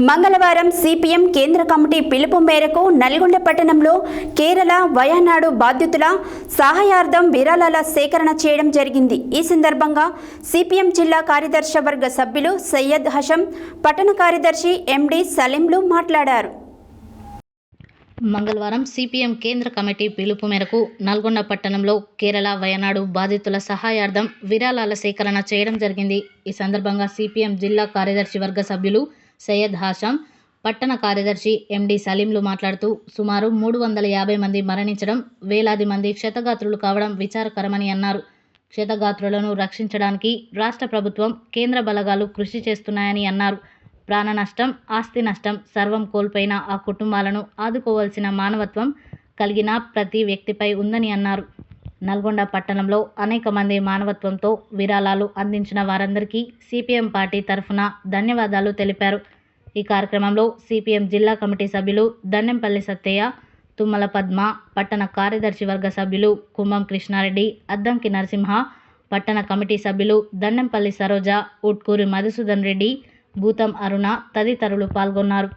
మంగళవారం సిపిఎం కేంద్ర కమిటీ పిలుపు మేరకు నల్గొండ పట్టణంలో కేరళ వయనాడు బాధితుల సహాయార్థం విరాళాల సేకరణ చేయడం జరిగింది. ఈ సందర్భంగా సిపిఎం జిల్లా కార్యదర్శి వర్గ సభ్యులు సయ్యద్ హషం, పట్టణ కార్యదర్శి ఎండి సలీంలు మాట్లాడారు. మంగళవారం సిపిఎం కేంద్ర కమిటీ పిలుపు మేరకు నల్గొండ పట్టణంలో కేరళ వయనాడు బాధితుల సహాయార్థం విరాళాల సేకరణ చేయడం జరిగింది. ఈ సందర్భంగా సిపిఎం జిల్లా కార్యదర్శి వర్గ సభ్యులు సయ్యద్ హాషం, పట్టణ కార్యదర్శి ఎండి సలీంలు మాట్లాడుతూ సుమారు 350 మంది మరణించడం, వేలాది మంది క్షతగాత్రులు కావడం విచారకరమని అన్నారు. క్షతగాత్రులను రక్షించడానికి రాష్ట్ర ప్రభుత్వం, కేంద్ర బలగాలు కృషి చేస్తున్నాయని అన్నారు. ప్రాణ నష్టం, ఆస్తి నష్టం, సర్వం కోల్పోయిన ఆ కుటుంబాలను ఆదుకోవాల్సిన మానవత్వం కలిగిన ప్రతి వ్యక్తిపై ఉందని అన్నారు. నల్గొండ పట్టణంలో అనేక మంది మానవత్వంతో విరాళాలు అందించిన వారందరికీ సిపిఎం పార్టీ తరఫున ధన్యవాదాలు తెలిపారు. ఈ కార్యక్రమంలో సిపిఎం జిల్లా కమిటీ సభ్యులు దన్నెంపల్లి సత్తయ్య, తుమ్మల పద్మ, పట్టణ కార్యదర్శి వర్గ సభ్యులు కుంభం కృష్ణారెడ్డి, అద్దంకి నరసింహ, పట్టణ కమిటీ సభ్యులు దన్నెంపల్లి సరోజ, ఉట్కూరి మధుసూదన్ రెడ్డి, భూతం అరుణ తదితరులు పాల్గొన్నారు.